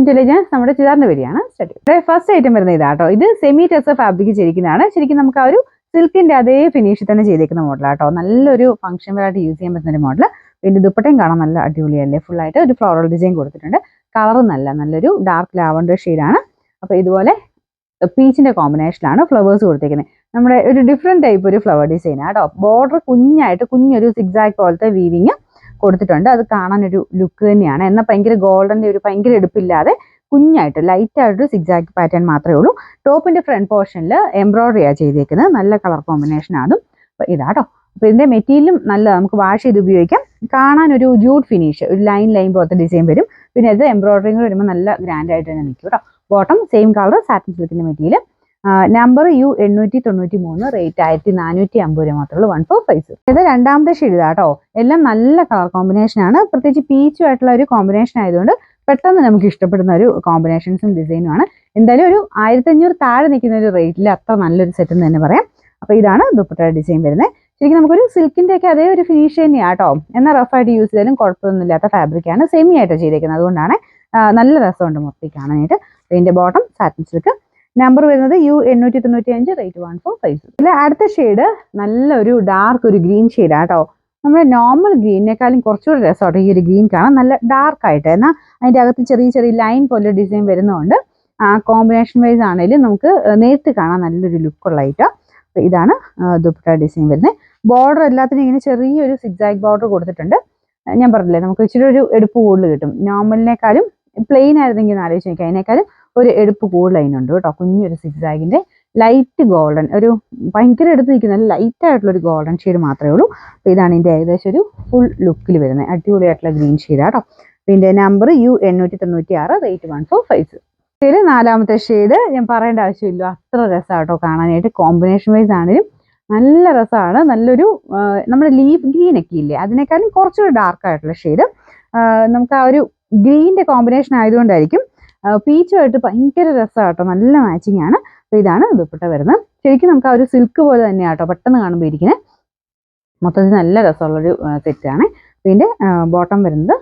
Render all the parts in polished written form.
Intelligence നമ്മുടെ ചുരിദാറിന്റെ വരിയാണ് start. First item വരുന്നത് ഇതാട്ടോ. ഇത് സെമി ടെസർ ഫാബ്രിക് ചെയ്തിരിക്കുന്നതാണ്. ശരിക്കും നമുക്ക് ആ ഒരു സിൽക്കിന്റെ അതേ ഫിനിഷിൽ തന്നെ ചെയ്തേക്കുന്ന മോഡലാട്ടോ. നല്ലൊരു ഫംഗ്ഷൻ വെയറായിട്ട് യൂസ് ചെയ്യാൻ പറ്റുന്ന ഒരു മോഡൽ. പിന്നെ ദുപ്പട്ടയും കാണാൻ നല്ല അടിപൊളിയല്ലേ. ഫുൾ ആയിട്ട് ഒരു ഫ്ലോറൽ ഡിസൈൻ കൊടുത്തിട്ടുണ്ട്. കളർ നല്ലൊരു ഡാർക്ക് ലാവൻഡർ ഷെയ്ഡാണ്. അപ്പൊ ഇതുപോലെ പീച്ചിന്റെ കോമ്പിനേഷനിലാണ് ഫ്ലവേഴ്സ് കൊടുത്തേക്കുന്നത്. നമ്മുടെ ഒരു ഡിഫറെന്റ് ടൈപ്പ് ഒരു ഫ്ലവർ ഡിസൈൻ ആട്ടോ. ബോർഡർ കുഞ്ഞൊരു സിഗ്സാഗ് പോലത്തെ വീവിങ് കൊടുത്തിട്ടുണ്ട്. അത് കാണാനൊരു ലുക്ക് തന്നെയാണ്. എന്നാൽ ഭയങ്കര ഗോൾഡന്റെ ഒരു ഭയങ്കര എടുപ്പില്ലാതെ കുഞ്ഞായിട്ട് ലൈറ്റ് ആയിട്ടൊരു സിഗ്സാഗ് പാറ്റേൺ മാത്രമേ ഉള്ളൂ. ടോപ്പിന്റെ ഫ്രണ്ട് പോർഷനിൽ എംബ്രോയിഡറിയാണ് ചെയ്തേക്കുന്നത്. നല്ല കളർ കോമ്പിനേഷൻ അതും. അപ്പൊ ഇതാട്ടോ. അപ്പൊ ഇതിന്റെ മെറ്റീരിയലും നല്ല, നമുക്ക് വാഷ് ചെയ്ത് ഉപയോഗിക്കാം. കാണാൻ ഒരു ജൂട്ട് ഫിനിഷ്, ഒരു ലൈൻ പോലത്തെ ഡിസൈൻ വരും. പിന്നെ ഇത് എംബ്രോയിഡറിങ് വരുമ്പോൾ നല്ല ഗ്രാൻഡ് ആയിട്ട് തന്നെ നിൽക്കും കേട്ടോ. ബോട്ടം സെയിം കളർ സാറ്റിൻ സിൽക്കിന്റെ മെറ്റീരിയൽ. നമ്പർ U893, റേറ്റ് 1450 രൂപ മാത്രമേ ഉള്ളൂ. 1450. ഇത് രണ്ടാമത്തെ ഷെയ്ഡ് കേട്ടോ. എല്ലാം നല്ല കളർ കോമ്പിനേഷൻ ആണ്. പ്രത്യേകിച്ച് പീച്ചും ആയിട്ടുള്ള ഒരു കോമ്പിനേഷൻ ആയതുകൊണ്ട് പെട്ടെന്ന് നമുക്ക് ഇഷ്ടപ്പെടുന്ന ഒരു കോമ്പിനേഷൻസും ഡിസൈനും ആണ്. എന്തായാലും ഒരു 1500 താഴെ നിൽക്കുന്ന ഒരു റേറ്റിൽ അത്ര നല്ലൊരു സെറ്റ് എന്ന് തന്നെ പറയാം. അപ്പൊ ഇതാണ് ദുപ്പട്ട ഡിസൈൻ വരുന്നത്. ശരിക്കും നമുക്കൊരു സിൽക്കിന്റെ ഒക്കെ അതേ ഒരു ഫിനിഷ് തന്നെയാണ് കേട്ടോ. എന്നാൽ റഫായിട്ട് യൂസ് ചെയ്താലും കുഴപ്പമൊന്നുമില്ലാത്ത ഫാബ്രിക് ആണ്. സെമി ആയിട്ട് ചെയ്തേക്കുന്നത്. അതുകൊണ്ടാണ് നല്ല രസമുണ്ട് മൊത്തം കാണാനായിട്ട്. ഇതിന്റെ ബോട്ടം സാറ്റിൻ സിൽക്ക്. നമ്പർ വരുന്നത് U895, റേറ്റ് 1450. ഇതിൽ അടുത്ത ഷെയ്ഡ് നല്ലൊരു ഡാർക്ക് ഒരു ഗ്രീൻ ഷെയ്ഡാണ് കേട്ടോ. നമ്മുടെ നോർമൽ ഗ്രീനിനേക്കാളും കുറച്ചുകൂടി രസമാട്ടോ ഈ ഒരു ഗ്രീൻ കാണാൻ. നല്ല ഡാർക്ക് ആയിട്ട്, എന്നാൽ അതിൻ്റെ അകത്ത് ചെറിയ ലൈൻ പോലെ ഡിസൈൻ വരുന്നതുകൊണ്ട് കോമ്പിനേഷൻ വൈസ് ആണെങ്കിലും നമുക്ക് നേരത്തെ കാണാൻ നല്ലൊരു ലുക്കുള്ള ഐറ്റം. അപ്പോൾ ഇതാണ് ദുപ്പട്ട ഡിസൈൻ വരുന്നത്. ബോർഡർ എല്ലാത്തിനും ഇങ്ങനെ ചെറിയൊരു സിഗ്സാഗ് ബോർഡർ കൊടുത്തിട്ടുണ്ട്. ഞാൻ പറഞ്ഞില്ലേ, നമുക്ക് ഇച്ചിരി ഒരു എടുപ്പ് കൂടുതൽ കിട്ടും. നോർമലിനേക്കാളും പ്ലെയിൻ ആയിരുന്നെങ്കിൽ ഒന്ന് ആലോചിച്ച് നോക്കി, അതിനേക്കാളും ഒരു എടുപ്പ് കൂടുതൽ അതിനുണ്ട് കേട്ടോ. കുഞ്ഞൊരു സിഗ്സാഗിന്റെ ലൈറ്റ് ഗോൾഡൻ, ഒരു ഭയങ്കര എടുത്ത് നിൽക്കുന്ന ലൈറ്റ് ആയിട്ടുള്ള ഒരു ഗോൾഡൻ ഷെയ്ഡ് മാത്രമേ ഉള്ളൂ. അപ്പോൾ ഇതാണ് ഇതിന്റെ ഏകദേശം ഒരു ഫുൾ ലുക്കിൽ വരുന്നത്. അടിപൊളിയായിട്ടുള്ള ഗ്രീൻ ഷെയ്ഡാട്ടോ. ഇതിന്റെ നമ്പർ U896, റേറ്റ് 1450. ഇതിൽ നാലാമത്തെ ഷെയ്ഡ് ഞാൻ പറയേണ്ട ആവശ്യമില്ല, അത്ര രസമാട്ടോ കാണാനായിട്ട്. കോമ്പിനേഷൻ വൈസ് ആണെങ്കിലും നല്ല രസമാണ്. നല്ലൊരു നമ്മുടെ ലീഫ് ഗ്രീൻ ഒക്കെ ഇല്ലേ, അതിനേക്കാളും കുറച്ചുകൂടി ഡാർക്ക് ആയിട്ടുള്ള ഷെയ്ഡ്. നമുക്ക് ആ ഒരു ഗ്രീനിന്റെ കോമ്പിനേഷൻ ആയതുകൊണ്ടായിരിക്കും പീച്ചുമായിട്ട് ഭയങ്കര രസമാട്ടോ. നല്ല മാച്ചിങ് ആണ്. അപ്പോൾ ഇതാണ് ദുപ്പട്ട വരുന്നത്. ശരിക്കും നമുക്ക് ആ ഒരു സിൽക്ക് പോലെ തന്നെയാട്ടോ പെട്ടെന്ന് കാണുമ്പോൾ ഇരിക്കുന്നത്. മൊത്തത്തിൽ നല്ല രസമുള്ളൊരു സെറ്റാണ്. ഇതിൻ്റെ ബോട്ടം വരുന്നത്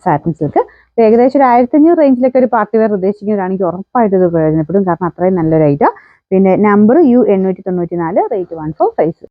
സാറ്റിൻ സിൽക്ക്. ഏകദേശം ഒരു 1500 റേഞ്ചിലൊക്കെ ഒരു പാർട്ടി വെയർ ഉദ്ദേശിക്കുന്നവരാണെങ്കിൽ ഉറപ്പായിട്ട് ഇത് പ്രയോജനപ്പെടും. കാരണം അത്രയും നല്ലൊരു ഐറ്റം. പിന്നെ നമ്പർ U894, റേറ്റ് 1450.